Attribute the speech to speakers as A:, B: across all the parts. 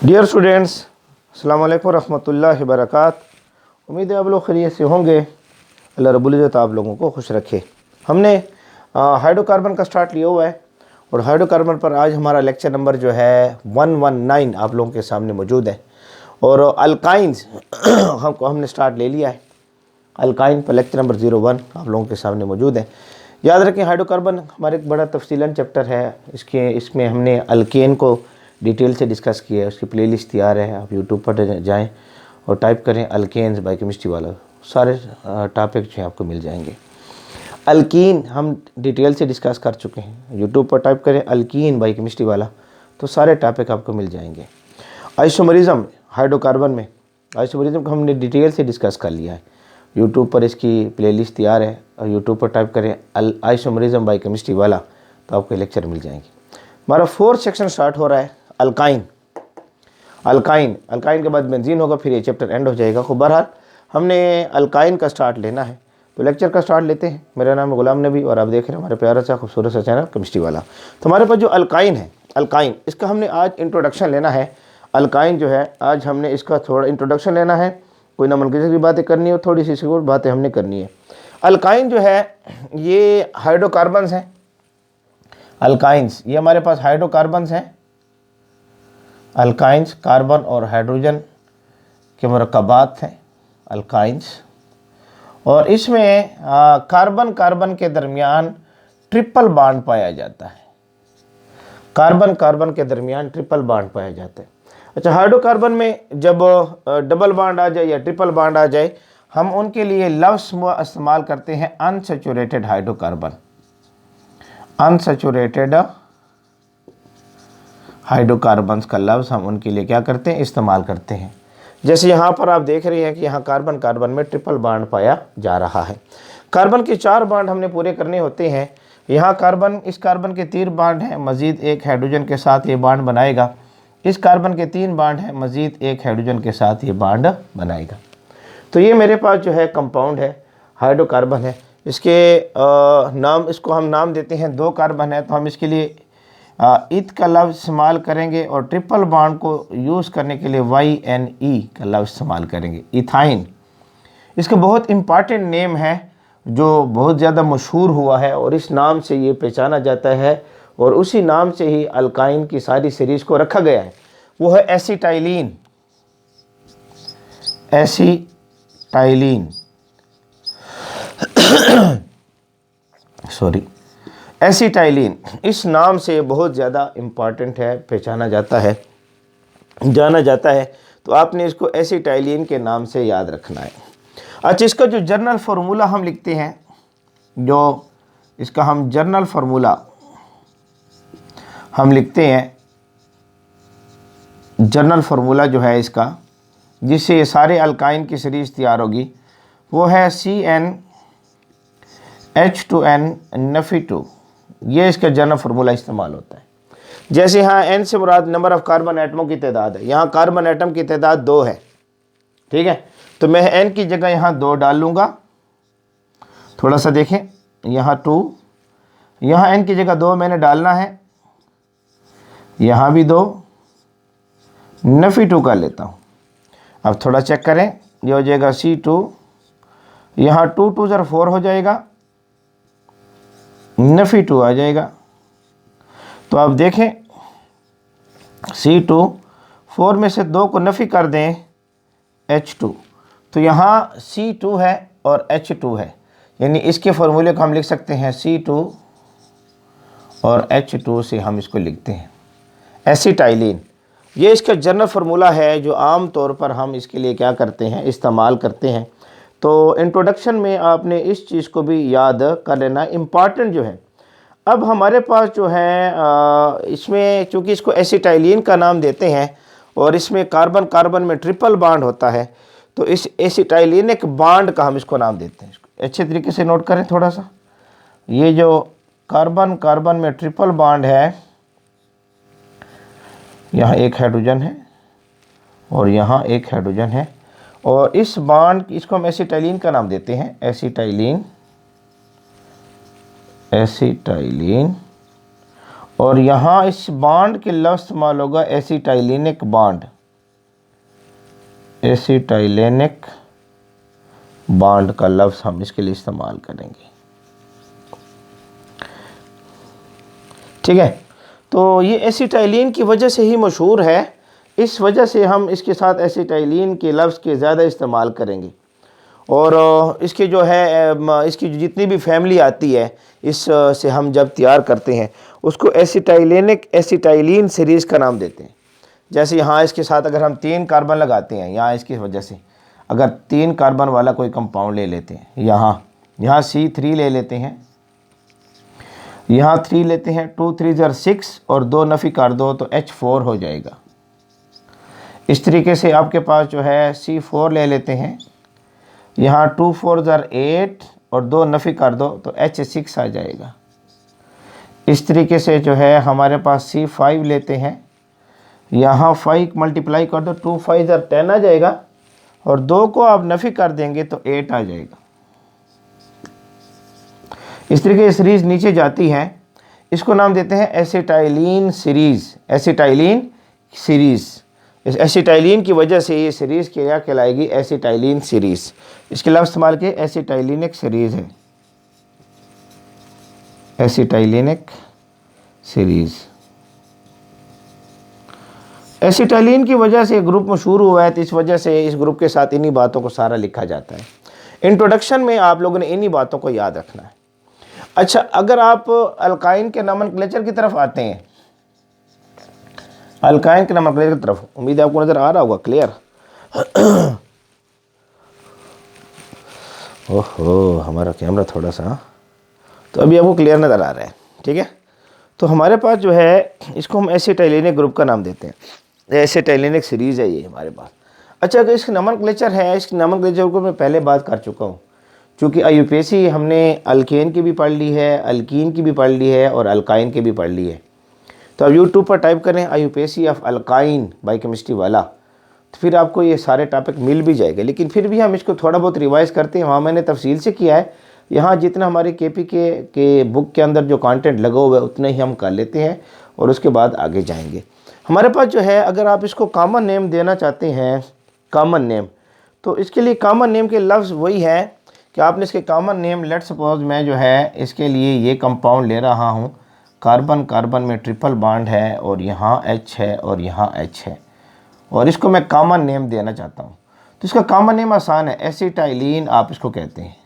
A: Dear students, अस्सलाम वालेकुम रहमतुल्लाहि वबरकातुहू। उम्मीद है आप लोग खैरियत से होंगे। अल्लाह रब्बुल इज़्ज़त आप लोगों को खुश रखे। हमने हाइड्रोकार्बन का स्टार्ट लिया हुआ है और हाइड्रोकार्बन पर आज हमारा लेक्चर नंबर जो है 119 आप लोगों के सामने मौजूद है। और अल्काइंस हमने स्टार्ट ले लिया है। अल्काइन पर लेक्चर नंबर 01 आप लोगों के सामने मौजूद है। याद रखें, हाइड्रोकार्बन हमारे एक बड़ा तफसीलन चैप्टर है। इसमें हमने अल्केन को डिटेल से डिस्कस किया है। उसकी प्लेलिस्ट तैयार है, आप यूट्यूब पर जाएं और टाइप करें अल्केन्स बायोकेमिस्ट्री वाला, सारे टॉपिक जो हैं आपको मिल जाएंगे। अल्कीन हम डिटेल से डिस्कस कर चुके हैं। यूट्यूब पर टाइप करें अल्कीन बायोकेमिस्ट्री वाला तो सारे टॉपिक आपको मिल जाएंगे। आइसोमरिज्म हाइड्रोकार्बन में, आइसोमरिज्म को हमने डिटेल से डिस्कस कर लिया है। यूट्यूब पर इसकी प्लेलिस्ट तैयार है और यूट्यूब पर टाइप करें आइसोमरिज्म बायोकेमिस्ट्री वाला तो आपको लेक्चर मिल जाएंगे। हमारा 4th सेक्शन स्टार्ट हो रहा है अल्काइन। अल्काइन के बाद बेंजीन होगा, फिर ये चैप्टर एंड हो जाएगा। खूब बहरहाल हमने अल्काइन का स्टार्ट लेना है तो लेक्चर का स्टार्ट लेते हैं। मेरा नाम है गुलाम नबी और आप देख रहे हैं हमारे प्यारा सा खूबसूरत सा चैनल केमिस्ट्री वाला। तो हमारे पास जो अल्काइन है, अल्काइन इसका हमने आज इंट्रोडक्शन लेना है। अल्काइन जो है आज हमने इसका थोड़ा इंट्रोडक्शन लेना है। कोई नोमेनक्लेचर की बातें करनी है और थोड़ी सी सिक्योर बातें हमने करनी है। अल्काइन जो है ये हाइड्रोकार्बन्स हैं। अल्काइंस ये हमारे पास हाइड्रोकार्बन्स हैं। अल्काइंस कार्बन और हाइड्रोजन के मरकबात हैं अल्काइंस। और इसमें कार्बन कार्बन के दरमियान ट्रिपल बॉन्ड पाया जाता है। कार्बन कार्बन के दरमियान ट्रिपल बॉन्ड पाया जाता है। अच्छा, हाइड्रोकार्बन में जब डबल बॉन्ड आ जाए या ट्रिपल बॉन्ड आ जाए हम उनके लिए लफ्ज़ इस्तेमाल करते हैं अनसैचुरेटेड हाइड्रोकार्बन। अनसैचुरेटेड हाइड्रोकार्बन्स का लफ्ज़ हम उनके लिए क्या करते हैं, इस्तेमाल करते हैं। जैसे यहाँ पर आप देख रहे हैं कि यहाँ कार्बन कार्बन में ट्रिपल बॉन्ड पाया जा रहा है। कार्बन के 4 बॉन्ड हमने पूरे करने होते हैं। यहाँ कार्बन, इस कार्बन के 3 बॉन्ड हैं, मज़ीद एक हाइड्रोजन के साथ ये बॉन्ड बनाएगा। इस कार्बन के 3 बॉन्ड हैं, मज़ीद एक हाइड्रोजन के साथ ये बॉन्ड बनाएगा। तो ये मेरे पास जो है कंपाउंड है, हाइड्रोकार्बन है। इसके नाम, इसको हम नाम देते हैं 2 कार्बन है तो हम इसके लिए इत का लफ्ज़ इस्तेमाल करेंगे और ट्रिपल बॉन्ड को यूज़ करने के लिए YNE का लफ्ज़ इस्तेमाल करेंगे, इथाइन। इसका बहुत इम्पॉर्टेंट नेम है जो बहुत ज़्यादा मशहूर हुआ है और इस नाम से ये पहचाना जाता है और उसी नाम से ही अल्काइन की सारी सीरीज़ को रखा गया है। वो है एसिटाइलिन। एसिटाइलिन सॉरी, एसिटाइलिन इस नाम से बहुत ज़्यादा इम्पॉर्टेंट है, पहचाना जाता है, जाना जाता है। तो आपने इसको एसिटाइलिन के नाम से याद रखना है। अच्छा, इसका जो जर्नल फार्मूला हम लिखते हैं, जो इसका हम जर्नल फार्मूला हम लिखते हैं, जर्नल फार्मूला जो है इसका, जिससे ये सारे अल्काइन की सीरीज़ तैयार होगी, वो है CnH2n-2। ये इसका जर्नल फार्मूला इस्तेमाल होता है। जैसे यहाँ n से मुराद नंबर ऑफ़ कार्बन एटमों की तादाद है। यहाँ कार्बन एटम की तादाद 2 है, ठीक है। तो मैं n की जगह यहाँ 2 डाल लूँगा। थोड़ा सा देखें, यहाँ 2, यहाँ n की जगह 2 मैंने डालना है, यहाँ भी 2, -2 कर लेता हूँ। अब थोड़ा चेक करें, ये हो जाएगा C2, यहाँ 2 2 ज़रा 4 हो जाएगा, -2 आ जाएगा। तो आप देखें C2, 4 में से 2 को नफ़ी कर दें H2, तो यहाँ C2 है और H2 है, यानी इसके फार्मूले को हम लिख सकते हैं C2 और H2 से हम इसको लिखते हैं एसिटाइलिन। ये इसका जर्नल फार्मूला है जो आम तौर पर हम इसके लिए क्या करते हैं, इस्तेमाल करते हैं। तो इंट्रोडक्शन में आपने इस चीज़ को भी याद कर लेना, इम्पॉर्टेंट जो है। अब हमारे पास जो है इसमें चूँकि इसको एसिटाइलिन का नाम देते हैं और इसमें कार्बन कार्बन में ट्रिपल बॉन्ड होता है, तो इस एसिटाइलिनिक बॉन्ड का हम इसको नाम देते हैं। इसको अच्छे तरीके से नोट करें थोड़ा सा। ये जो कार्बन कार्बन में ट्रिपल बॉन्ड है, यहाँ एक हाइड्रोजन है और यहाँ एक हाइड्रोजन है, और इस बॉन्ड, इसको हम एसिटाइलिन का नाम देते हैं, एसिटाइलिन। एसिटाइलिन और यहाँ इस बॉन्ड के लफ्ज़ इस्तेमाल होगा एसिटाइलिनिक बॉन्ड। एसिटाइलेनिक बॉन्ड का लफ्ज़ हम इसके लिए इस्तेमाल करेंगे। ठीक है, तो ये एसिटाइलिन की वजह से ही मशहूर है, इस वजह से हम इसके साथ एसिटाइलिन के लफ्ज़ के ज़्यादा इस्तेमाल करेंगे। और इसके जो है इसकी जितनी भी फैमिली आती है इस से हम जब तैयार करते हैं उसको एसिटाइलिन सीरीज़ का नाम देते हैं। जैसे यहाँ इसके साथ अगर हम 3 कार्बन लगाते हैं, यहाँ इसकी वजह से अगर 3 कार्बन वाला कोई कंपाउंड ले लेते हैं, यहाँ C3 ले लेते हैं, यहाँ 3 लेते हैं, 2 3 ज़र 6 और 2 नफ़ी कर दो तो H4 हो जाएगा। इस तरीके से आपके पास जो है C4 ले लेते हैं, यहाँ 2 4 ज़र 8 और 2 नफ़ी कर दो तो H6 आ जाएगा। इस तरीके से जो है हमारे पास C5 लेते हैं, यहाँ 5 मल्टीप्लाई कर दो, 2 5 ज़र 10 आ जाएगा और 2 को आप नफ़ी कर देंगे तो 8 आ जाएगा। इस तरीके से सीरीज़ नीचे जाती है, इसको नाम देते हैं एसिटाइलिन सीरीज़। एसिटाइलिन सीरीज़, इस एसिटाइलिन की वजह से ये सीरीज़ क्या कहलाएगी, एसिटाइलिन सीरीज़। इसके लफ्ज़ इस्तेमाल के एसिटाइलिनिक सीरीज़ है, एसिटाइलिनिक सीरीज़। एसिटाइलिन की वजह से ग्रुप मशहूर हुआ है, तो इस वजह से इस ग्रुप के साथ इन्हीं बातों को सारा लिखा जाता है। इंट्रोडक्शन में आप लोगों ने इन्हीं बातों को याद रखना है। अच्छा, अगर आप अल्काइन के नोमेनक्लेचर की तरफ आते हैं, अल्काइन के नोमेनक्लेचर की तरफ, उम्मीद है आपको नज़र आ रहा होगा क्लियर। ओहो, हमारा कैमरा थोड़ा सा, तो अभी आपको क्लियर नज़र आ रहा है। ठीक है, तो हमारे पास जो है इसको हम एसिटाइलिनिक ग्रुप का नाम देते हैं, एसिटाइलिनिक सीरीज़ है ये हमारे पास। अच्छा, अगर इसका नोमेनक्लेचर है, इसके नोमेनक्लेचर को मैं पहले बात कर चुका हूँ, चूँकि IUPAC हमने अल्केन की भी पढ़ ली है, अल्कीन की भी पढ़ ली है और अल्काइन की भी पढ़ ली है। तो अब यूट्यूब पर टाइप करें IUPAC ऑफ अल्काइन बायोकेमिस्ट्री वाला, तो फिर आपको ये सारे टॉपिक मिल भी जाएगा। लेकिन फिर भी हम इसको थोड़ा बहुत रिवाइज़ करते हैं, वहाँ मैंने तफसील से किया है। यहाँ जितना हमारे KPK के बुक के अंदर जो कंटेंट लगा हुआ है उतना ही हम कर लेते हैं और उसके बाद आगे जाएंगे। हमारे पास जो है, अगर आप इसको कॉमन नेम देना चाहते हैं, कॉमन नेम, तो इसके लिए कॉमन नेम के लफ्ज़ वही है कि आपने इसके कॉमन नेम, लेट सपोज मैं जो है इसके लिए ये कंपाउंड ले रहा हूँ, कार्बन कार्बन में ट्रिपल बॉन्ड है और यहाँ H है और यहाँ H है, और इसको मैं कॉमन नेम देना चाहता हूँ। तो इसका कॉमन नेम आसान है, एसिटाइलिन आप इसको कहते हैं,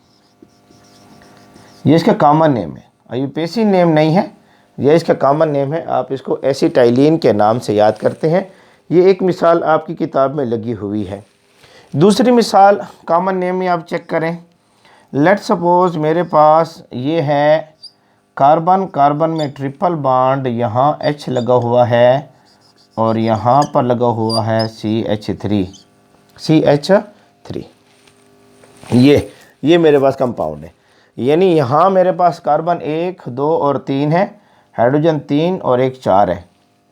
A: ये इसका कॉमन नेम है, IUPAC नेम नहीं है, ये इसका कॉमन नेम है। आप इसको एसिटाइलिन के नाम से याद करते हैं। ये एक मिसाल आपकी किताब में लगी हुई है। दूसरी मिसाल कॉमन नेम में आप चेक करें, लेट सपोज मेरे पास ये है कार्बन कार्बन में ट्रिपल बॉन्ड, यहाँ H लगा हुआ है और यहाँ पर लगा हुआ है CH3। ये मेरे पास कंपाउंड है, यानी यहाँ मेरे पास कार्बन 1 2 और 3 है, हाइड्रोजन 3 और 1 4 है।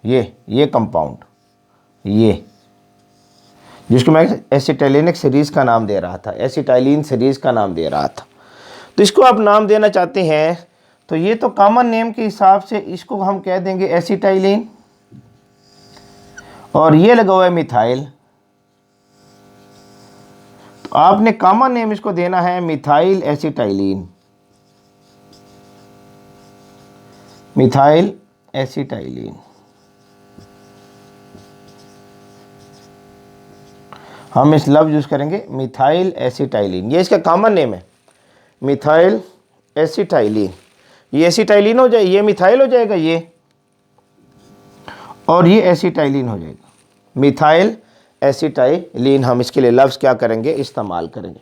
A: ये कंपाउंड, ये जिसको मैं एसिटाइलिनिक सीरीज़ का नाम दे रहा था, एसिटाइलिन सीरीज़ का नाम दे रहा था। तो इसको आप नाम देना चाहते हैं, तो ये तो कॉमन नेम के हिसाब से इसको हम कह देंगे एसिटाइलिन, और ये लगा हुआ है मिथाइल, तो आपने कॉमन नेम इसको देना है मिथाइल एसिटाइलिन, मिथाइल एसिटाइलिन। हम इस लफ्ज़ यूज़ करेंगे मिथाइल एसिटाइलिन, ये इसका कॉमन नेम है, मिथाइल एसिटाइलिन। ये एसिटाइलिन हो जाए, ये मिथाइल हो जाएगा ये, और ये एसिटाइलिन हो जाएगा, मिथाइल एसिटाइलिन। हम इसके लिए लफ्ज़ क्या करेंगे, इस्तेमाल करेंगे।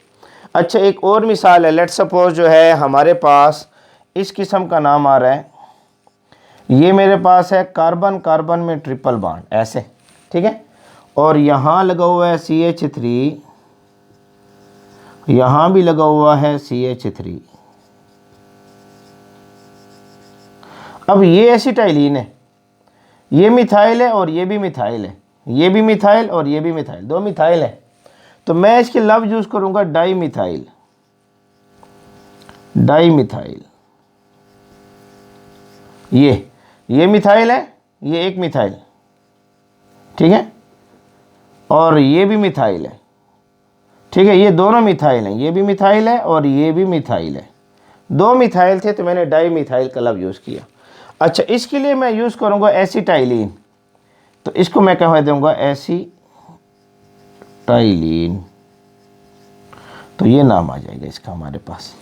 A: अच्छा, एक और मिसाल है, लेट सपोज जो है हमारे पास इस किस्म का नाम आ रहा है, ये मेरे पास है कार्बन कार्बन में ट्रिपल बॉन्ड ऐसे, ठीक है, और यहाँ लगा हुआ है CH3, यहाँ भी लगा हुआ है CH3। अब ये एसिटाइलिन है, ये मिथाइल है और ये भी मिथाइल है, ये भी मिथाइल और ये भी मिथाइल, 2 मिथाइल है। तो मैं इसके लफ्ज़ यूज़ करूँगा डाई मिथाइल, डाई मिथाइल। ये मिथाइल है, ये एक मिथाइल, ठीक है, और ये भी मिथाइल है, ठीक है, ये दोनों मिथाइल हैं, ये भी मिथाइल है और ये भी मिथाइल है। दो मिथाइल थे तो मैंने डाई मिथाइल का लफ्ज़ यूज़ किया। अच्छा, इसके लिए मैं यूज़ करूँगा एसिटाइलिन, तो इसको मैं कह दूँगा एसिटाइलिन, तो ये नाम आ जाएगा इसका हमारे पास।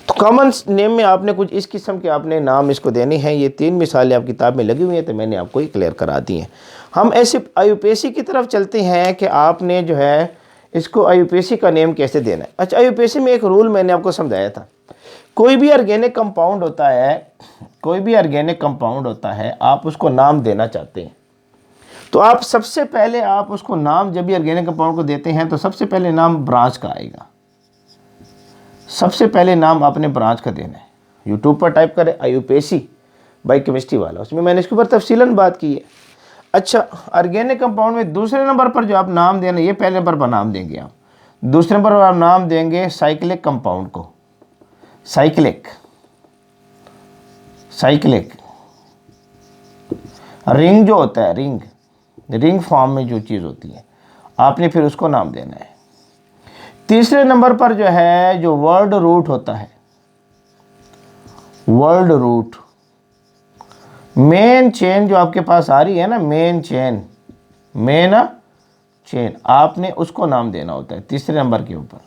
A: तो कॉमन नेम में आपने कुछ इस किस्म के आपने नाम इसको देने हैं। ये 3 मिसालें आप किताब में लगी हुई हैं, तो मैंने आपको ये क्लियर करा दी हैं। हम ऐसे आयुपेसी की तरफ चलते हैं कि आपने जो है इसको आयुपेसी का नेम कैसे देना है। अच्छा, आयुपेसी में एक रूल मैंने आपको समझाया था, कोई भी ऑर्गेनिक कंपाउंड होता है, कोई भी ऑर्गेनिक कंपाउंड होता है, आप उसको नाम देना चाहते हैं तो आप सबसे पहले आप उसको नाम, जब भी ऑर्गेनिक कंपाउंड को देते हैं तो सबसे पहले नाम ब्रांच का आएगा। सबसे पहले नाम आपने ब्रांच का देना है। यूट्यूब पर टाइप करें आयुपेसी बाई केमिस्ट्री वाला, उसमें मैंने इसके ऊपर तफसीलन बात की है। अच्छा, ऑर्गेनिक कंपाउंड में दूसरे नंबर पर जो आप नाम देना, ये पहले नंबर पर नाम देंगे आप, दूसरे नंबर पर आप नाम देंगे साइक्लिक कंपाउंड को। साइक्लिक, साइक्लिक रिंग जो होता है, रिंग, रिंग फॉर्म में जो चीज़ होती है, आपने फिर उसको नाम देना है। तीसरे नंबर पर जो है, जो वर्ड रूट होता है, वर्ड रूट, मेन चेन जो आपके पास आ रही है ना, मेन चेन, मेन चेन, आपने उसको नाम देना होता है तीसरे नंबर के ऊपर।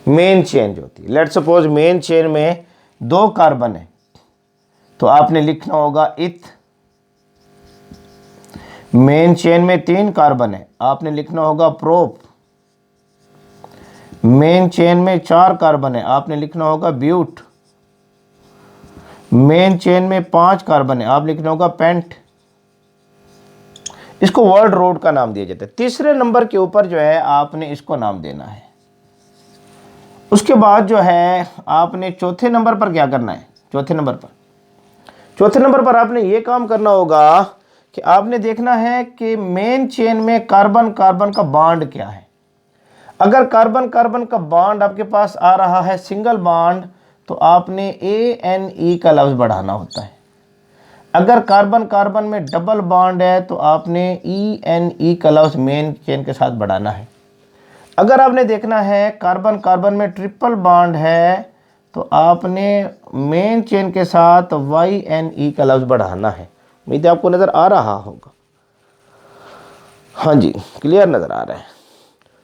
A: मेन चेन जो होती है, लेट्स सपोज मेन चेन में 2 कार्बन है तो आपने लिखना होगा इथ। मेन चेन में 3 कार्बन है, आपने लिखना होगा प्रोप। मेन चेन में 4 कार्बन है, आपने लिखना होगा ब्यूट। मेन चेन में 5 कार्बन है, आप लिखना होगा पेंट। इसको वर्ड रूट का नाम दिया जाता है। तीसरे नंबर के ऊपर जो है आपने इसको नाम देना है। उसके बाद जो है आपने चौथे नंबर पर क्या करना है, चौथे नंबर पर आपने ये काम करना होगा कि आपने देखना है कि मेन चेन में कार्बन कार्बन का बॉन्ड क्या है। अगर कार्बन कार्बन का बॉन्ड आपके पास आ रहा है सिंगल बॉन्ड, तो आपने ANE का लफ्ज़ बढ़ाना होता है। अगर कार्बन कार्बन में डबल बॉन्ड है तो आपने ENE का लफ्ज़ मेन चेन के साथ बढ़ाना है। अगर आपने देखना है कार्बन कार्बन में ट्रिपल बॉन्ड है तो आपने मेन चेन के साथ YNE का लफ्ज़ बढ़ाना है। उम्मीद है आपको नज़र आ रहा होगा। हाँ जी, क्लियर नज़र आ रहा है।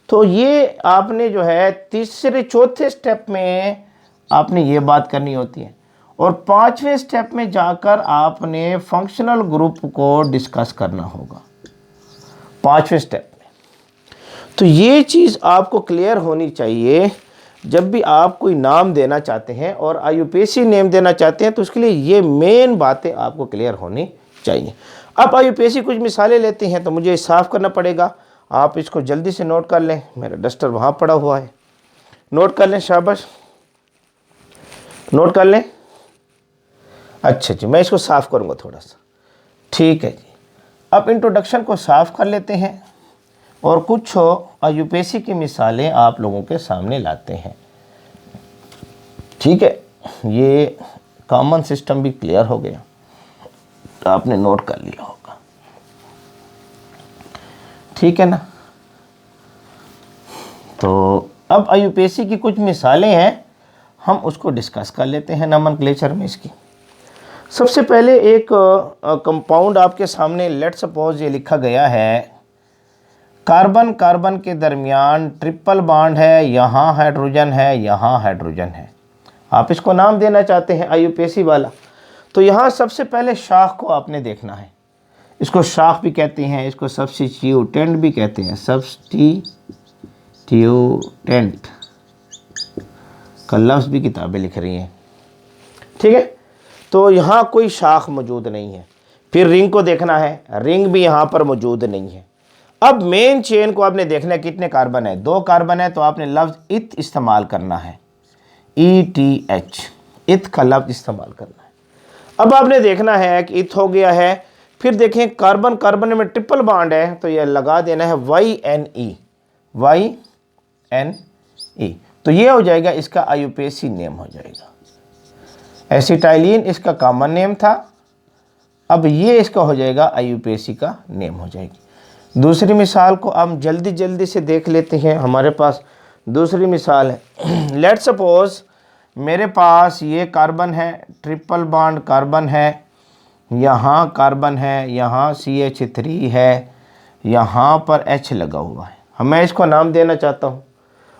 A: तो ये आपने जो है तीसरे चौथे स्टेप में आपने ये बात करनी होती है, और 5वें स्टेप में जाकर आपने फंक्शनल ग्रुप को डिस्कस करना होगा 5वें स्टेप में। तो ये चीज़ आपको क्लियर होनी चाहिए। जब भी आप कोई नाम देना चाहते हैं और आयुपेसी नेम देना चाहते हैं तो उसके लिए ये मेन बातें आपको क्लियर होनी चाहिए। अब आयुपेसी कुछ मिसालें लेते हैं तो मुझे साफ़ करना पड़ेगा। आप इसको जल्दी से नोट कर लें, मेरा डस्टर वहाँ पड़ा हुआ है, नोट कर लें, शाबाश, नोट कर लें। अच्छा जी, मैं इसको साफ़ करूँगा थोड़ा सा, ठीक है जी। अब इंट्रोडक्शन को साफ़ कर लेते हैं और कुछ आयुपेसी की मिसालें आप लोगों के सामने लाते हैं, ठीक है। ये कॉमन सिस्टम भी क्लियर हो गया, तो आपने नोट कर लिया होगा, ठीक है ना। तो अब आयुपेसी की कुछ मिसालें हैं, हम उसको डिस्कस कर लेते हैं नोमेनक्लेचर में इसकी। सबसे पहले एक कंपाउंड आपके सामने, लेट्स सपोज ये लिखा गया है कार्बन कार्बन के दरमियान ट्रिपल बॉन्ड है, यहाँ हाइड्रोजन है, यहाँ हाइड्रोजन है। आप इसको नाम देना चाहते हैं आयुपेसी वाला, तो यहाँ सबसे पहले शाख को आपने देखना है। इसको शाख भी कहते हैं, इसको सब्स्टिट्यूटेंट भी कहते हैं, सब्स्टिट्यूटेंट का लफ्ज़ भी किताबें लिख रही हैं, ठीक है। तो यहाँ कोई शाख मौजूद नहीं है। फिर रिंग को देखना है, रिंग भी यहाँ पर मौजूद नहीं है। अब मेन चेन को आपने देखना है कितने कार्बन है, 2 कार्बन है, तो आपने लफ्ज़ इथ इस्तेमाल करना है, ETH, इथ का लफ्ज़ इस्तेमाल करना है। अब आपने देखना है कि इथ हो गया है। फिर देखें कार्बन कार्बन में ट्रिपल बॉन्ड है तो यह लगा देना है YNE, YNE, तो ये हो जाएगा इसका आयुपेसी नेम हो जाएगा। एसिटाइलिन इसका कॉमन नेम था, अब ये इसका हो जाएगा आयुपेसी का नेम हो जाएगी। दूसरी मिसाल को हम जल्दी जल्दी से देख लेते हैं। हमारे पास दूसरी मिसाल है। लेट्स सपोज मेरे पास ये कार्बन है, ट्रिपल बॉन्ड कार्बन है, यहाँ कार्बन है, यहाँ CH3 है, यहाँ पर H लगा हुआ है। मैं इसको नाम देना चाहता हूँ।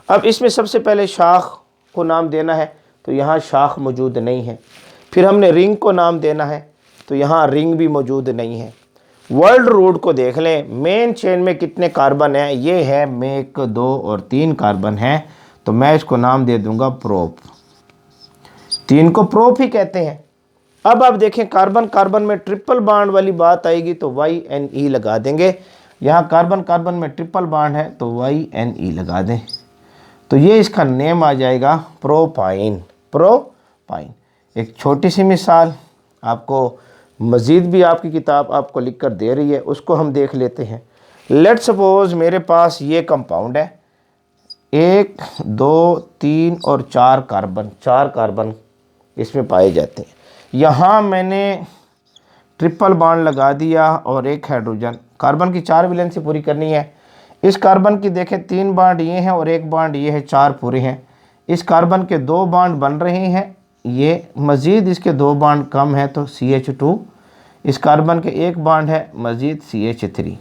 A: अब इसमें सबसे पहले शाख को नाम देना है, तो यहाँ शाख मौजूद नहीं है। फिर हमने रिंग को नाम देना है, तो यहाँ रिंग भी मौजूद नहीं है। वर्ल्ड रूट को देख लें, मेन चेन में कितने कार्बन हैं, ये है में 1 2 और 3 कार्बन हैं, तो मैं इसको नाम दे दूंगा प्रोप। 3 को प्रोप ही कहते हैं। अब आप देखें कार्बन कार्बन में ट्रिपल बॉन्ड वाली बात आएगी तो YNE लगा देंगे। यहाँ कार्बन कार्बन में ट्रिपल बॉन्ड है तो YNE लगा दें, तो ये इसका नेम आ जाएगा प्रोपाइन। प्रोपाइन। एक छोटी सी मिसाल आपको मज़ीद भी आपकी किताब आपको लिख कर दे रही है, उसको हम देख लेते हैं। लेट सपोज मेरे पास ये कंपाउंड है, 1 2 3 और 4 कार्बन, 4 कार्बन इसमें पाए जाते हैं। यहाँ मैंने ट्रिपल बॉन्ड लगा दिया और एक हाइड्रोजन। कार्बन की 4 वैलेंसी पूरी करनी है। इस कार्बन की देखें 3 बॉन्ड ये हैं और 1 बॉन्ड ये है, 4 पूरे हैं। इस कार्बन के 2 बॉन्ड बन रहे हैं, ये मज़ीद इसके 2 बॉन्ड कम है तो CH2। इस कार्बन के 1 बॉन्ड है, मज़ीद CH3।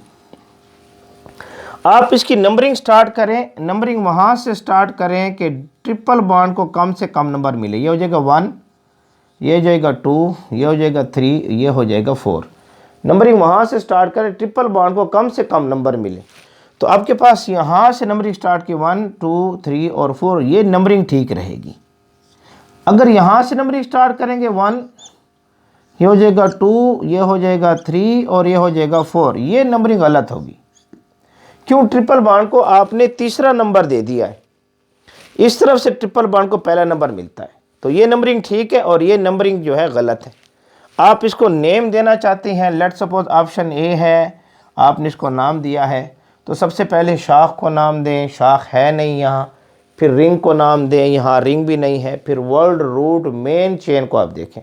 A: आप इसकी नंबरिंग स्टार्ट करें, नंबरिंग वहाँ से स्टार्ट करें कि ट्रिपल बॉन्ड को कम से कम नंबर मिले। ये हो जाएगा 1, ये हो जाएगा 2, ये हो जाएगा 3, ये हो जाएगा 4। नंबरिंग वहाँ से स्टार्ट करें, ट्रिपल बॉन्ड को कम से कम नंबर मिले। तो आपके पास यहाँ से नंबरिंग स्टार्ट की 1 2 3 और 4, ये नंबरिंग ठीक रहेगी। अगर यहाँ से नंबरिंग स्टार्ट करेंगे 1, ये हो जाएगा 2, ये हो जाएगा 3 और ये हो जाएगा 4, ये नंबरिंग गलत होगी। क्यों? ट्रिपल बॉन्ड को आपने तीसरा नंबर दे दिया है। इस तरफ से ट्रिपल बॉन्ड को पहला नंबर मिलता है, तो ये नंबरिंग ठीक है और ये नंबरिंग जो है गलत है। आप इसको नेम देना चाहते हैं। लेट सपोज ऑप्शन ए है, आपने इसको नाम दिया है, तो सबसे पहले शाख को नाम दें, शाख है नहीं यहाँ। फिर रिंग को नाम दें, यहाँ रिंग भी नहीं है। फिर वर्ल्ड रूट मेन चेन को आप देखें,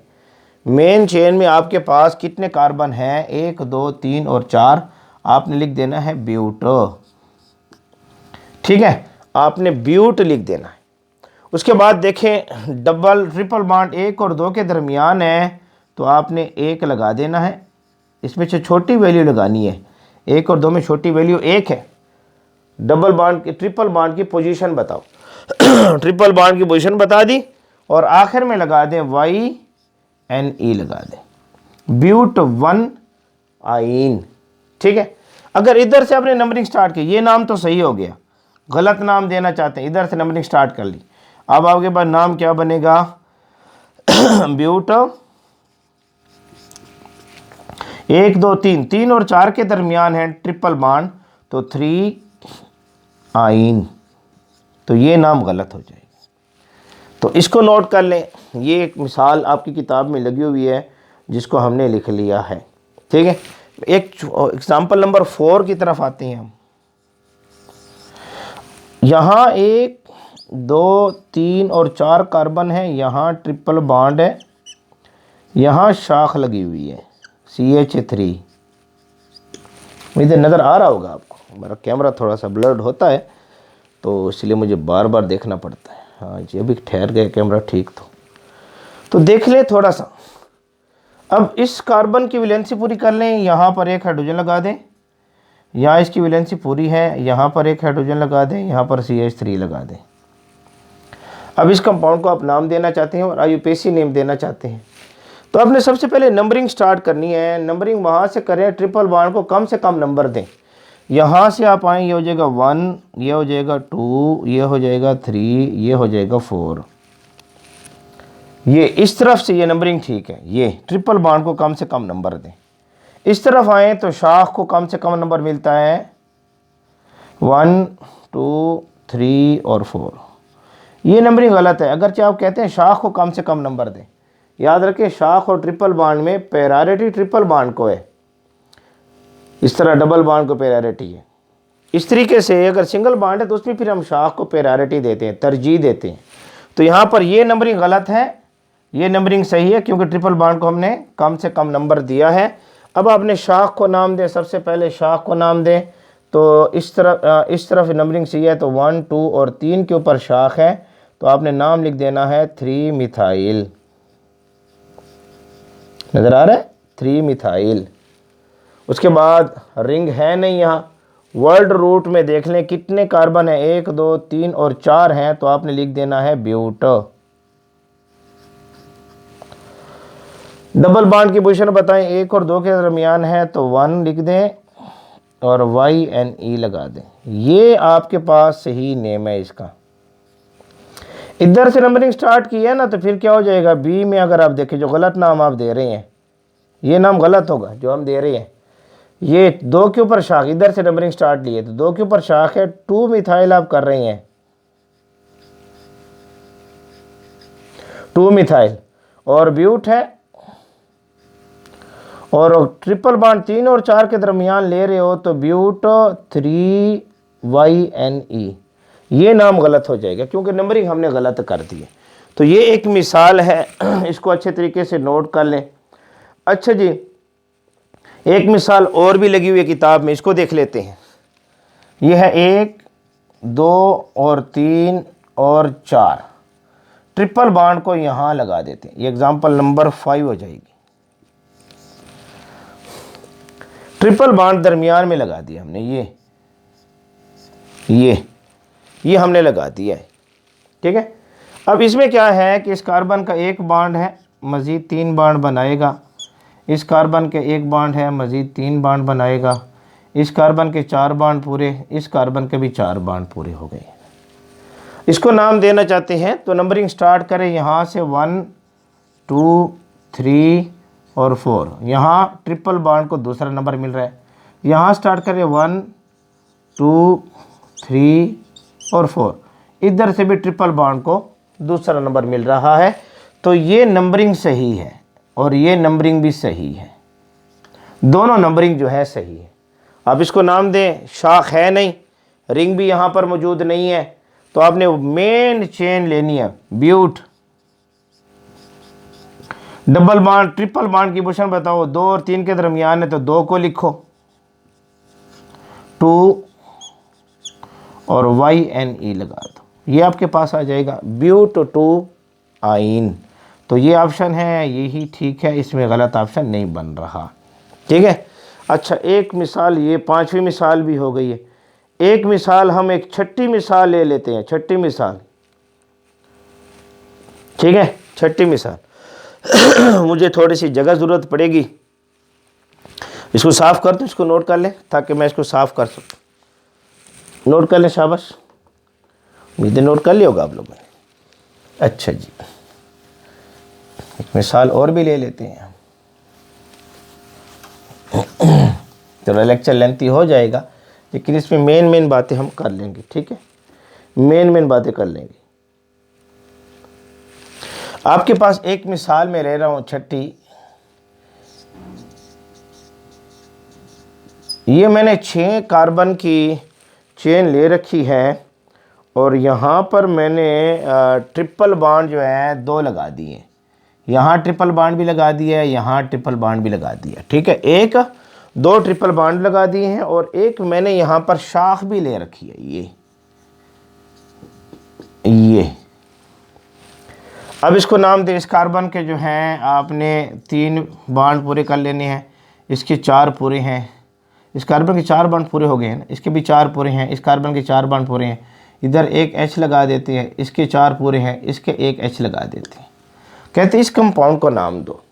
A: मेन चेन में आपके पास कितने कार्बन हैं, 1 2 3 और 4। आपने लिख देना है ब्यूट। ठीक है, आपने ब्यूट लिख देना है। उसके बाद देखें डबल ट्रिपल बॉन्ड 1 और 2 के दरमियान है, तो आपने 1 लगा देना है। इसमें से छोटी वैल्यू लगानी है। 1 और 2 में छोटी वैल्यू 1 है। डबल बॉन्ड की ट्रिपल बॉन्ड की पोजीशन बताओ। ट्रिपल बॉन्ड की पोजीशन बता दी और आखिर में लगा दें YNE लगा दें, ब्यूट 1 आइन। ठीक है, अगर इधर से आपने नंबरिंग स्टार्ट की, ये नाम तो सही हो गया, गलत नाम देना चाहते हैं, इधर से नंबरिंग स्टार्ट कर ली। अब आपके पास नाम क्या बनेगा? ब्यूट 1 2 3, 3 और 4 के दरमियान है ट्रिपल बॉन्ड, तो 3 आइन, तो ये नाम गलत हो जाएगा। तो इसको नोट कर लें। ये एक मिसाल आपकी किताब में लगी हुई है जिसको हमने लिख लिया है। ठीक है, एक एग्जाम्पल नंबर 4 की तरफ आते हैं हम। यहाँ 1 2 3 और 4 कार्बन है, यहाँ ट्रिपल बॉन्ड है, यहाँ शाख लगी हुई है CH3। इधर नज़र आ रहा होगा आपको, मेरा कैमरा थोड़ा सा ब्लर्ड होता है तो इसलिए मुझे बार बार देखना पड़ता है। हाँ जी, अभी ठहर गया कैमरा ठीक। तो देख ले थोड़ा सा। अब इस कार्बन की वैलेंसी पूरी कर लें, यहाँ पर एक हाइड्रोजन लगा दें, यहाँ इसकी वैलेंसी पूरी है, यहाँ पर एक हाइड्रोजन लगा दें, यहाँ पर CH3 लगा दें। अब इस कंपाउंड को आप नाम देना चाहते हैं और IUPAC नेम देना चाहते हैं, तो आपने सबसे पहले नंबरिंग स्टार्ट करनी है। नंबरिंग वहाँ से करें, ट्रिपल बॉन्ड को कम से कम नंबर दें। यहाँ से आप आएँ, ये हो जाएगा 1, ये हो जाएगा 2, ये हो जाएगा 3, ये हो जाएगा 4। ये इस तरफ से ये नंबरिंग ठीक है। ये ट्रिपल बॉन्ड को कम से कम नंबर दें। इस तरफ आएँ तो शाख को कम से कम नंबर मिलता है 1 2 3 और 4। ये नंबरिंग गलत है। अगरचे आप कहते हैं शाख को कम से कम नंबर दें, याद रखें शाख और ट्रिपल बॉन्ड में प्रायोरिटी ट्रिपल बॉन्ड को है, इस तरह डबल बॉन्ड को प्रायोरिटी है। इस तरीके से अगर सिंगल बॉन्ड है तो उसमें फिर हम शाख को प्रायोरिटी देते हैं, तरजीह देते हैं। तो यहाँ पर ये नंबरिंग गलत है, ये नंबरिंग सही है क्योंकि ट्रिपल बॉन्ड को हमने कम से कम नंबर दिया है। अब आपने शाख को नाम दें, सबसे पहले शाख को नाम दें, तो इस तरफ नंबरिंग सही है, तो 1 2 और 3 के ऊपर शाख है, तो आपने नाम लिख देना है 3 मिथाइल। नज़र आ रहा है 3 मिथाइल। उसके बाद रिंग है नहीं यहाँ, वर्ड रूट में देख लें कितने कार्बन है, 1 2 3 और 4 हैं, तो आपने लिख देना है ब्यूट। डबल बॉन्ड की पोजीशन बताएं, 1 और 2 के दरमियान है, तो 1 लिख दें और YNE लगा दें। ये आपके पास सही नेम है इसका। इधर से नंबरिंग स्टार्ट की है ना, तो फिर क्या हो जाएगा, बी में अगर आप देखें जो गलत नाम आप दे रहे हैं, ये नाम गलत होगा जो हम दे रहे हैं। ये 2 के ऊपर शाख, इधर से नंबरिंग स्टार्ट लिए तो 2 के ऊपर शाख है, 2 मिथाइल आप कर रहे हैं, 2 मिथाइल और ब्यूट है, और ट्रिपल बॉन्ड 3 और 4 के दरमियान ले रहे हो, तो ब्यूट 3YNE। ये नाम गलत हो जाएगा क्योंकि नंबरिंग हमने गलत कर दी है। तो ये एक मिसाल है, इसको अच्छे तरीके से नोट कर लें। अच्छा जी, एक मिसाल और भी लगी हुई है किताब में, इसको देख लेते हैं। यह है 1 2 और 3 और 4, ट्रिपल बॉन्ड को यहाँ लगा देते हैं। ये एग्जाम्पल नंबर 5 हो जाएगी। ट्रिपल बॉन्ड दरमियान में लगा दिया हमने, ये हमने लगा दिया है, ठीक है। अब इसमें क्या है कि इस कार्बन का 1 बॉन्ड है, मज़ीद 3 बॉन्ड बनाएगा, इस कार्बन के 1 बॉन्ड है, मज़ीद 3 बॉन्ड बनाएगा, इस कार्बन के 4 बॉन्ड पूरे, इस कार्बन के भी 4 बॉन्ड पूरे हो गए। इसको नाम देना चाहते हैं तो नंबरिंग स्टार्ट करें यहाँ से 1 2 3 और 4। यहाँ ट्रिपल बॉन्ड को दूसरा नंबर मिल रहा है, यहाँ स्टार्ट करें 1 2 3 और 4, इधर से भी ट्रिपल बॉन्ड को दूसरा नंबर मिल रहा है। तो ये नंबरिंग सही है और ये नंबरिंग भी सही है, दोनों नंबरिंग जो है सही है। आप इसको नाम दें, शाख है नहीं, रिंग भी यहाँ पर मौजूद नहीं है, तो आपने मेन चेन लेनी है ब्यूट। डबल बॉन्ड ट्रिपल बॉन्ड की पोजीशन बताओ, 2 और 3 के दरमियान है, तो 2 को लिखो 2 और YNE लगा दो, ये आपके पास आ जाएगा ब्यूट 2 आइन। तो ये ऑप्शन है, यही ठीक है, इसमें गलत ऑप्शन नहीं बन रहा, ठीक है। अच्छा, एक मिसाल, ये 5वीं मिसाल भी हो गई है। एक मिसाल हम एक छठी मिसाल ले लेते हैं, छठी मिसाल, ठीक है। छठी मिसाल मुझे थोड़ी सी जगह ज़रूरत पड़ेगी, इसको साफ़ कर दूँ, इसको नोट कर लें ताकि मैं इसको साफ़ कर सकूँ। नोट कर लें, शाबाश, उम्मीद नोट कर लिया होगा आप लोगों ने। अच्छा जी, एक मिसाल और भी ले लेते हैं। थोड़ा लेक्चर लेंथी हो जाएगा, लेकिन इसमें मेन बातें हम कर लेंगे, ठीक है, मेन बातें कर लेंगे। आपके पास एक मिसाल में ले रहा हूँ छठी, ये मैंने 6 कार्बन की चेन ले रखी है और यहाँ पर मैंने ट्रिपल बॉन्ड जो है 2 लगा दिए, यहाँ ट्रिपल बॉन्ड भी लगा दिया है, यहाँ ट्रिपल बॉन्ड भी लगा दिया, ठीक है। 1 2 ट्रिपल बॉन्ड लगा दिए हैं और एक मैंने यहाँ पर शाख भी ले रखी है, ये। अब इसको नाम दे, इस कार्बन के जो हैं आपने 3 बॉन्ड पूरे कर लेने हैं, इसके 4 पूरे हैं, इस कार्बन के 4 बॉन्ड पूरे हो गए हैं ना, इसके भी 4 पूरे हैं, इस कार्बन के 4 बॉन्ड पूरे हैं, इधर एक H लगा देते हैं, इसके 4 पूरे हैं, इसके एक H लगा देते हैं, कहते हैं इस कंपाउंड को नाम दो।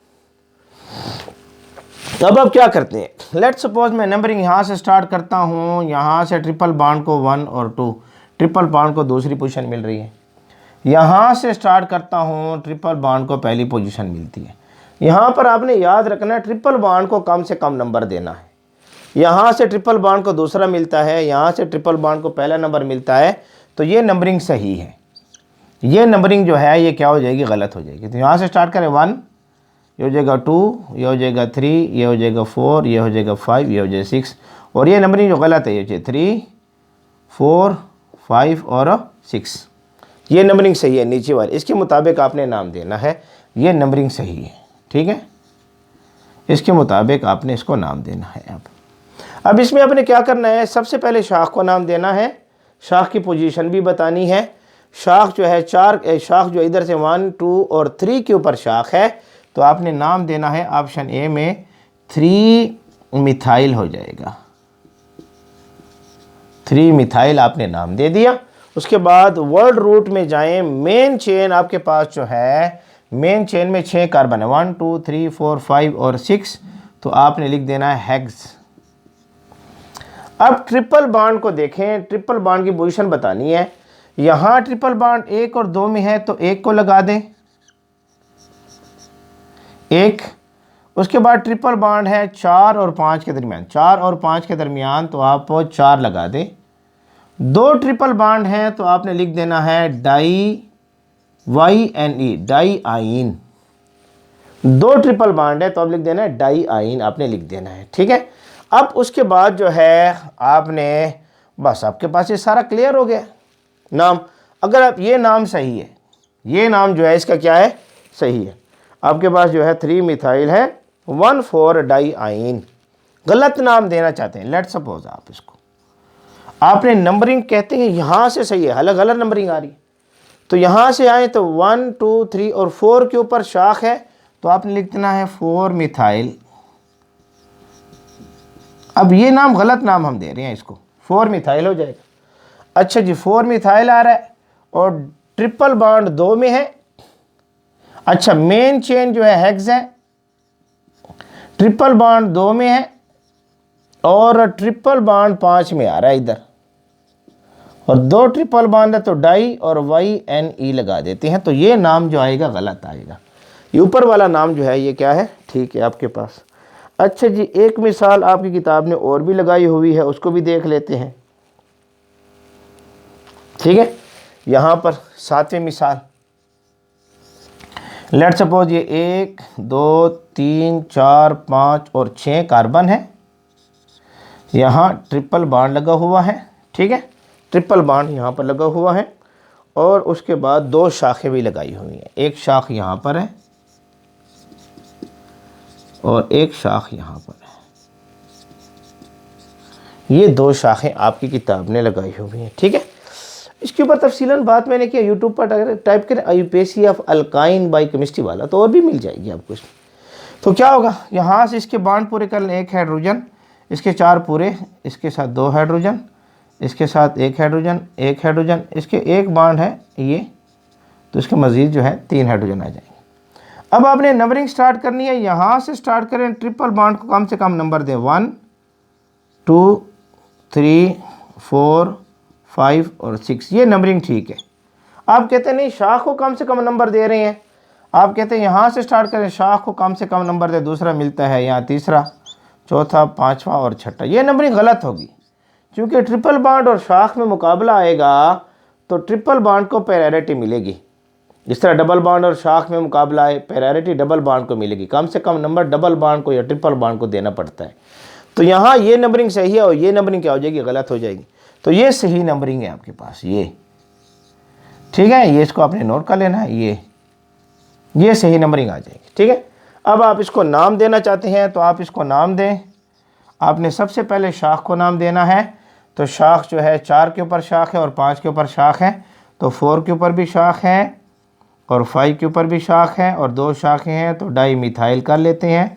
A: अब आप क्या करते हैं, लेट्स सपोज मैं नंबरिंग यहाँ से स्टार्ट करता हूँ, यहाँ से ट्रिपल बॉन्ड को 1 और 2, ट्रिपल बॉन्ड को दूसरी पोजीशन मिल रही है, यहाँ से स्टार्ट करता हूँ, ट्रिपल बॉन्ड को पहली पोजीशन मिलती है। यहाँ पर आपने याद रखना है ट्रिपल बॉन्ड को कम से कम नंबर देना है, यहाँ से ट्रिपल बॉन्ड को दूसरा मिलता है, यहाँ से ट्रिपल बॉन्ड को पहला नंबर मिलता है, तो ये नंबरिंग सही है। ये नंबरिंग जो है ये क्या हो जाएगी, गलत हो जाएगी। तो यहाँ से स्टार्ट करें 1, ये हो जाएगा 2, ये हो जाएगा 3, ये हो जाएगा 4, ये हो जाएगा 5, ये हो जाएगा 6, और ये नंबरिंग जो गलत है ये हो जाए 3 4 5 और 6। ये नंबरिंग सही है नीचे वाली, इसके मुताबिक आपने नाम देना है, ये नंबरिंग सही है, ठीक है, इसके मुताबिक आपने इसको नाम देना है। अब अब इसमें आपने क्या करना है, सबसे पहले शाख को नाम देना है, शाख की पोजीशन भी बतानी है। शाख जो है शाख जो इधर से 1 2 और 3 के ऊपर शाख है, तो आपने नाम देना है ऑप्शन ए में 3 मिथाइल हो जाएगा। 3 मिथाइल आपने नाम दे दिया। उसके बाद वर्ड रूट में जाएं, मेन चेन आपके पास जो है, मेन चेन में 6 कार्बन है, 1 2 3 4 5 और 6, तो आपने लिख देना है हेक्स। अब ट्रिपल बॉन्ड को देखें, ट्रिपल बॉन्ड की पोजीशन बतानी है। यहां ट्रिपल बॉन्ड 1 और 2 में है तो 1 को लगा दें, 1। उसके बाद ट्रिपल बॉन्ड है 4 और 5 के दरमियान, 4 और 5 के दरमियान तो आप 4 लगा दें। 2 ट्रिपल बॉन्ड हैं तो आपने लिख देना है डाई, YNE, डाई आइन। 2 ट्रिपल बॉन्ड है तो आप लिख देना है डाई आइन, आपने लिख देना है, ठीक है। अब उसके बाद जो है आपने, बस आपके पास ये सारा क्लियर हो गया नाम। अगर आप ये नाम सही है, ये नाम जो है इसका क्या है, सही है, आपके पास जो है 3 मिथाइल है 1,4 डाई आइन। गलत नाम देना चाहते हैं, लेट सपोज आप इसको, आपने नंबरिंग कहते हैं यहाँ से सही है, अलग अलग नंबरिंग आ रही है, तो यहाँ से आए तो 1 2 3 और 4 के ऊपर शाख है, तो आपने लिख देना है 4 मिथाइल। अब ये नाम गलत नाम हम दे रहे हैं इसको, 4 मिथाइल हो जाएगा। अच्छा जी, 4 मिथाइल आ रहा है और ट्रिपल बॉन्ड 2 में है। अच्छा, मेन चेन जो है हेक्स है, ट्रिपल बॉन्ड 2 में है और ट्रिपल बॉन्ड 5 में आ रहा है इधर, और 2 ट्रिपल बॉन्ड है तो डाई और YNE लगा देते हैं, तो ये नाम जो आएगा गलत आएगा। ये ऊपर वाला नाम जो है ये क्या है, ठीक है आपके पास। अच्छा जी, एक मिसाल आपकी किताब ने और भी लगाई हुई है, उसको भी देख लेते हैं, ठीक है। यहाँ पर 7वीं मिसाल, लेट सपोज ये 1 2 3 4 5 और 6 कार्बन है, यहाँ ट्रिपल बॉन्ड लगा हुआ है, ठीक है, ट्रिपल बॉन्ड यहाँ पर लगा हुआ है, और उसके बाद 2 शाखें भी लगाई हुई हैं, एक शाख यहाँ पर है और एक शाख यहाँ पर है। ये 2 शाखें आपकी किताब ने लगाई हुई हैं, ठीक है। इसके ऊपर तफसीलन बात मैंने किया, यूट्यूब पर टाइप करें IUPAC of alkyne by chemistry वाला, तो और भी मिल जाएगी आपको इसमें। तो क्या होगा, यहाँ से इसके बॉन्ड पूरे कर लें, 1 हाइड्रोजन, इसके 4 पूरे, इसके साथ 2 हाइड्रोजन, इसके साथ 1 हाइड्रोजन, 1 हाइड्रोजन, इसके 1 बॉन्ड है ये, तो इसके मज़ीद जो है 3 हाइड्रोजन आ जाएंगे। अब आपने नंबरिंग स्टार्ट करनी है, यहाँ से स्टार्ट करें, ट्रिपल बॉन्ड को कम से कम नंबर दें, 1 2 3 4 5 और 6, ये नंबरिंग ठीक है। आप कहते हैं नहीं, शाख को कम से कम नंबर दे रहे हैं, आप कहते हैं यहाँ से स्टार्ट करें, शाख को कम से कम नंबर दे, दूसरा मिलता है यहाँ, तीसरा, चौथा, 5वां और 6ठा, ये नंबरिंग गलत होगी, क्योंकि ट्रिपल बॉन्ड और शाख में मुकाबला आएगा तो ट्रिपल बॉन्ड को प्रायोरिटी मिलेगी। जिस तरह डबल बॉन्ड और शाख में मुकाबला है, प्रायोरिटी डबल बॉन्ड को मिलेगी, कम से कम नंबर डबल बॉन्ड को या ट्रिपल बॉन्ड को देना पड़ता है। तो यहाँ ये नंबरिंग सही है और ये नंबरिंग क्या हो जाएगी, गलत हो जाएगी। तो ये सही नंबरिंग है आपके पास, ये ठीक है, ये इसको आपने नोट कर लेना है, ये सही नंबरिंग आ जाएगी, ठीक है। अब आप इसको नाम देना चाहते हैं तो आप इसको नाम दें। आपने सबसे पहले शाख को नाम देना है, तो शाख जो है 4 के ऊपर शाख है और 5 के ऊपर शाख है, तो 4 के ऊपर भी शाख है और 5 के ऊपर भी शाख है और 2 शाखें हैं, तो डाई मिथाइल कर लेते हैं।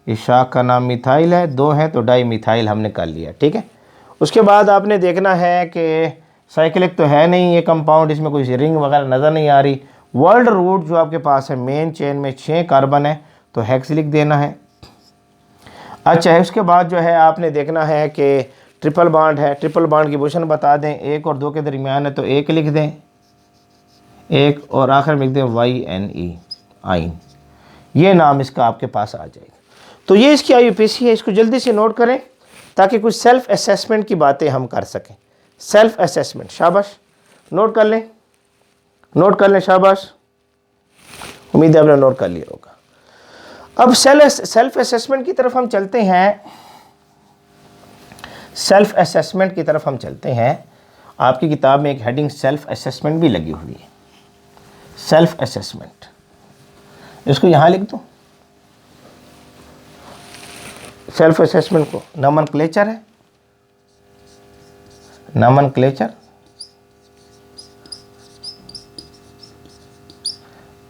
A: इस शाख का नाम मिथाइल है, 2 है तो डाई मिथाइल हमने कर लिया, ठीक है। उसके बाद आपने देखना है कि साइक्लिक तो है नहीं ये कंपाउंड, इसमें कोई रिंग वगैरह नज़र नहीं आ रही। वर्ल्ड रूट जो आपके पास है, मेन चेन में 6 कार्बन है, तो हेक्स लिख देना है। अच्छा है, उसके बाद जो है आपने देखना है कि ट्रिपल बॉन्ड है, ट्रिपल बॉन्ड की पोजीशन बता दें, 1 और 2 के दरमियान है तो 1 लिख दें, 1 और आखिर में लिख दें YNE आइन, ये नाम इसका आपके पास आ जाएगा। तो ये इसकी IUPAC है, इसको जल्दी से नोट करें ताकि कुछ सेल्फ असेसमेंट की बातें हम कर सकें। सेल्फ असेसमेंट, शाबाश, नोट कर लें, नोट कर लें, शाबाश, उम्मीद है आपने नोट कर लिया होगा। अब सेल्फ असेसमेंट की तरफ हम चलते हैं, सेल्फ असेसमेंट की तरफ हम चलते हैं। आपकी किताब में एक हेडिंग सेल्फ असेसमेंट भी लगी हुई है, सेल्फ असेसमेंट, इसको यहाँ लिख दो। सेल्फ असेसमेंट को नोमेनक्लेचर है, नॉमेनक्लेचर,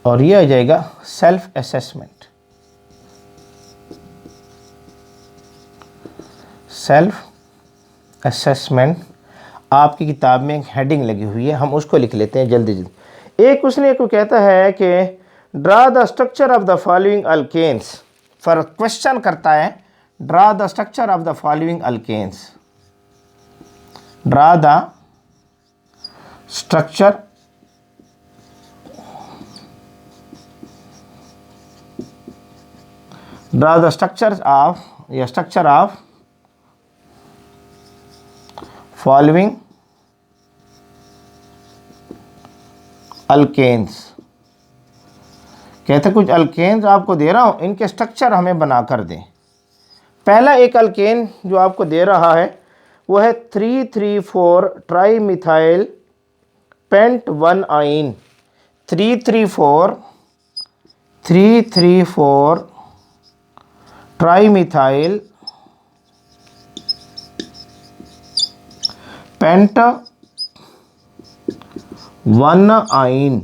A: और ये आ जाएगा सेल्फ असेसमेंट। सेल्फ असेसमेंट आपकी किताब में एक हेडिंग लगी हुई है, हम उसको लिख लेते हैं जल्दी जल्दी। एक उसने को कहता है कि draw the structure of the following alkanes, for question करता है draw the structure of the following alkanes, draw the structure draw the structure of following alkanes। कहते कुछ अल्केन्स आपको दे रहा हूं, इनके स्ट्रक्चर हमें बना कर दें। पहला एक अल्केन जो आपको दे रहा है वो है 3,3,4 ट्राई मिथाइल पेंट 1 आइन। 3,3,4 ट्राई मिथाइल पेंट 1 आइन।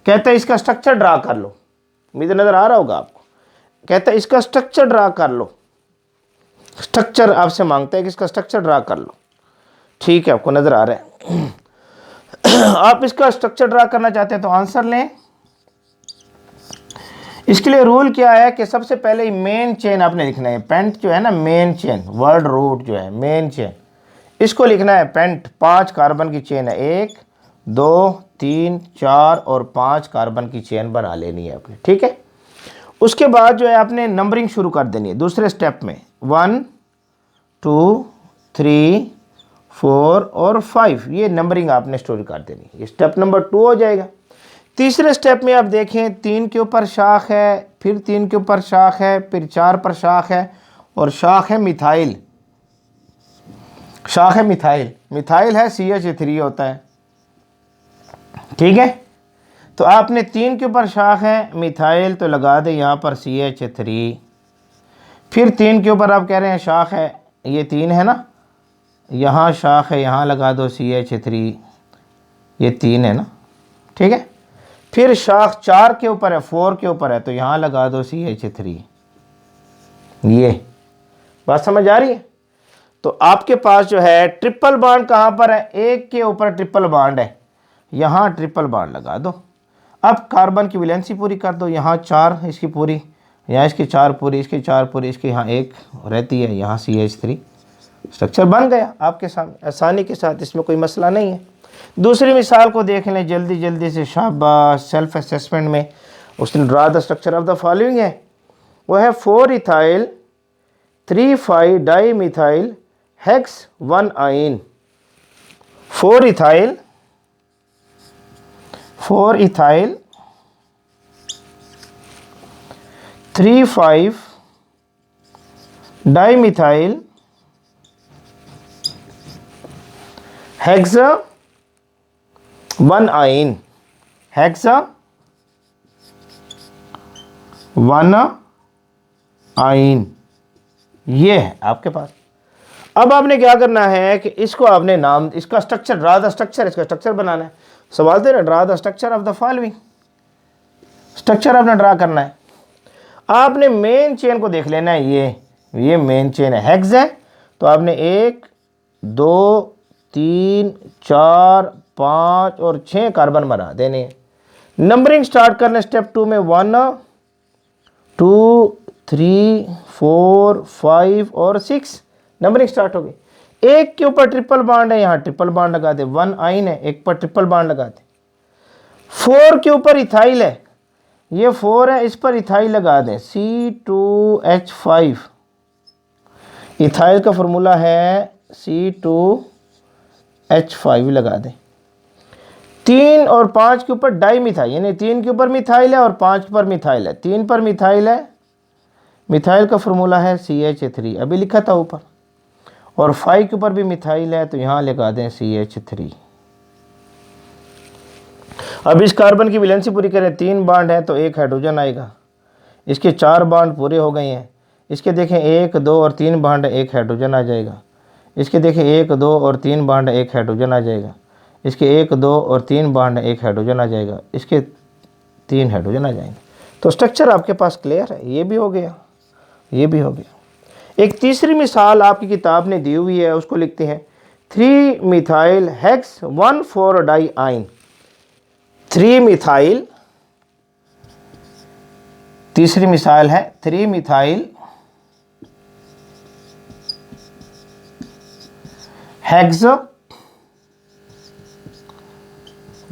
A: कहता है इसका स्ट्रक्चर ड्रा कर लो, मुझे नजर आ रहा होगा आपको। कहता है इसका स्ट्रक्चर ड्रा कर लो, स्ट्रक्चर आपसे मांगता है कि इसका स्ट्रक्चर ड्रा कर लो। ठीक है, आपको नजर आ रहा है। आप इसका स्ट्रक्चर ड्रा करना चाहते हैं तो आंसर लें। इसके लिए रूल क्या है कि सबसे पहले मेन चेन आपने लिखना है। पेंट जो है ना, मेन चेन, वर्ड रूट जो है मेन चेन, इसको लिखना है पेंट। 5 कार्बन की चेन है, 1 2 3 4 और 5 कार्बन की चेन बना लेनी है आपने। ठीक है, उसके बाद जो है आपने नंबरिंग शुरू कर देनी है दूसरे स्टेप में। 1 2 3 4 और 5, ये नंबरिंग आपने स्टोर कर देनी है। ये स्टेप नंबर 2 हो जाएगा। तीसरे स्टेप में आप देखें 3 के ऊपर शाख है, फिर 3 के ऊपर शाख है, फिर 4 पर शाख है और शाख है मिथाइल। शाख है मिथाइल, मिथाइल है CH3 होता है। ठीक है, तो आपने 3 के ऊपर शाख है मिथाइल तो लगा दे यहाँ पर CH3। फिर 3 के ऊपर आप कह रहे हैं शाख है, ये 3 है ना, यहाँ शाख है, यहाँ लगा दो CH3, ये 3 है ना। ठीक है, फिर शाख 4 के ऊपर है, 4 के ऊपर है तो यहाँ लगा दो CH3। ये बात समझ आ रही है? तो आपके पास जो है ट्रिपल बॉन्ड कहाँ पर है, एक के ऊपर ट्रिपल बॉन्ड है, यहाँ ट्रिपल बॉन्ड लगा दो। अब कार्बन की वैलेंसी पूरी कर दो, यहाँ 4 इसकी पूरी, यहाँ इसकी 4 पूरी, इसकी 4 पूरी, इसके यहाँ 1 रहती है, यहाँ CH3। स्ट्रक्चर बन गया आपके सामने आसानी के साथ, इसमें कोई मसला नहीं है। दूसरी मिसाल को देख लें जल्दी जल्दी से, शाबाश। सेल्फ असेसमेंट में उसने draw the structure of the following है, वो है 4 इथाइल 3,5 डाई मिथाइल हेक्स 1 आइन। 4 इथाइल 3,5 डाई मिथाइल हेक्सा 1 आइन, हेक्सा 1 आइन, ये है आपके पास। अब आपने क्या करना है कि इसको आपने नाम, इसका स्ट्रक्चर, ड्रा द स्ट्रक्चर, इसका स्ट्रक्चर बनाना है। सवाल दे रहे draw the structure of the following, structure आपने ड्रा करना है। आपने मेन चेन को देख लेना है, ये मेन चेन है, हेक्स है, तो आपने 1 2 3 4 5 और 6 कार्बन बना देने हैं। नंबरिंग स्टार्ट करना स्टेप 2 में 1 2 3 4 5 और 6 नंबरिंग स्टार्ट हो गई। एक के ऊपर ट्रिपल बॉन्ड है, यहाँ ट्रिपल बॉन्ड लगा दे। 1 आइन है, एक पर ट्रिपल बॉन्ड लगा दे। 4 के ऊपर इथाइल है, ये 4 है, इस पर इथाइल लगा दें, C2H5। इथाइल का फॉर्मूला है C2H5 लगा दें। 3 और 5 के ऊपर डाई मिथाइल, यानी 3 के ऊपर मिथाइल है और 5 पर मिथाइल है। 3 पर मिथाइल है, मिथाइल का फॉर्मूला है CH3, अभी लिखा था ऊपर। और 5 के ऊपर भी मिथाइल है तो यहाँ लगा दें CH3। अब इस कार्बन की वैलेंसी पूरी करें, 3 बॉन्ड है तो 1 हाइड्रोजन आएगा। इसके 4 बॉन्ड पूरे हो गए हैं, इसके देखें 1 2 और 3 बॉन्ड है, 1 हाइड्रोजन आ जाएगा। इसके देखिए 1 2 और 3 बॉन्ड एक हाइड्रोजन आ जाएगा, इसके 1 2 और 3 बॉन्ड एक हाइड्रोजन आ जाएगा, इसके 3 हाइड्रोजन आ जाएंगे। तो स्ट्रक्चर आपके पास क्लियर है, ये भी हो गया, ये भी हो गया। एक तीसरी मिसाल आपकी किताब ने दी हुई है, उसको लिखते हैं 3 मिथाइल हेक्स 1,4 डाइआइन। 3 मिथाइल, तीसरी मिसाल है 3 मिथाइल हेक्स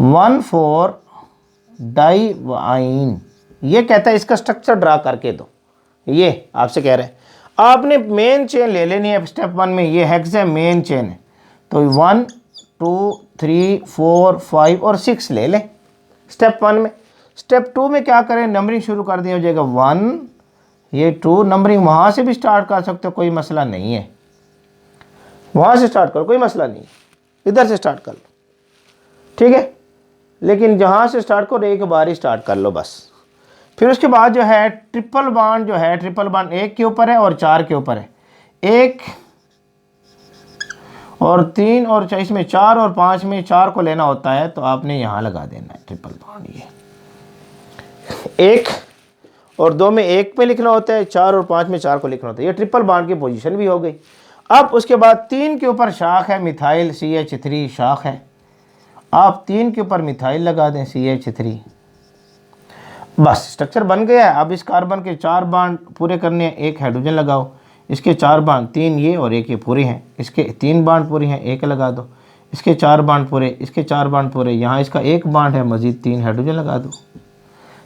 A: 1,4 डाइआइन। ये कहता है इसका स्ट्रक्चर ड्रा करके दो। ये आपसे कह रहे हैं आपने मेन चेन ले लेनी है स्टेप 1 में, ये हेक्स है, मेन चेन है, तो 1 2 3 4 5 और 6 ले लें स्टेप 1 में। स्टेप 2 में क्या करें, नंबरिंग शुरू कर दी हो जाएगा 1, ये 2, नंबरिंग वहाँ से भी स्टार्ट कर सकते हो, कोई मसला नहीं है, वहाँ से स्टार्ट करो, कोई मसला नहीं है, इधर से स्टार्ट कर लो, ठीक है। लेकिन जहाँ से स्टार्ट करो एक बार ही स्टार्ट कर लो बस। फिर उसके बाद जो है ट्रिपल बॉन्ड जो है, ट्रिपल बॉन्ड 1 के ऊपर है और 4 के ऊपर है, 1 और 3 और 4, इसमें 4 और 5 में 4 को लेना होता है तो आपने यहाँ लगा देना है ट्रिपल बॉन्ड। ये 1 और 2 में 1 पे लिखना होता है, 4 और 5 में 4 को लिखना होता है, ये ट्रिपल बॉन्ड की पोजीशन भी हो गई। अब उसके बाद 3 के ऊपर शाख है, मिथाइल CH3 शाख है, आप 3 के ऊपर मिथाइल लगा दें CH3, बस स्ट्रक्चर बन गया है। अब इस कार्बन के 4 बॉन्ड पूरे करने हैं, एक हाइड्रोजन लगाओ, इसके 4 बॉन्ड, 3 ये और 1 ये पूरे हैं, इसके 3 बॉन्ड पूरे हैं, 1 लगा दो, इसके 4 बॉन्ड पूरे, इसके 4 बॉन्ड पूरे, यहाँ इसका 1 बॉन्ड है, मज़ीद 3 हाइड्रोजन लगा दो,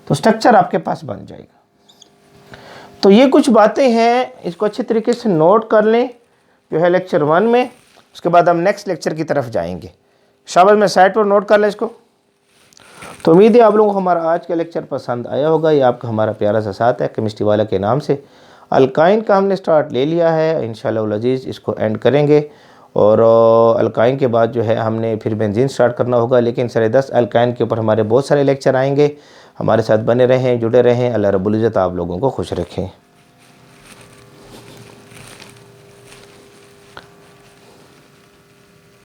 A: तो स्ट्रक्चर आपके पास बन जाएगा। तो ये कुछ बातें हैं, इसको अच्छे तरीके से नोट कर लें जो है लेक्चर 1 में। उसके बाद हम नेक्स्ट लेक्चर की तरफ जाएंगे। शाबाश, मैं साइड पर नोट कर लें इसको। तो उम्मीद है आप लोगों को हमारा आज का लेक्चर पसंद आया होगा। ये आपका हमारा प्यारा सा साथ है केमिस्ट्री वाला के नाम से। अल्काइन का हमने स्टार्ट ले लिया है, इंशाअल्लाह अज़ीज़ इसको एंड करेंगे, और अल्काइन के बाद जो है हमने फिर बेंजीन स्टार्ट करना होगा। लेकिन 10 अल्काइन के ऊपर हमारे बहुत सारे लेक्चर आएंगे। हमारे साथ बने रहें, जुड़े रहें। अल्लाह रब्बुल इज़्ज़त आप लोगों को खुश रखें।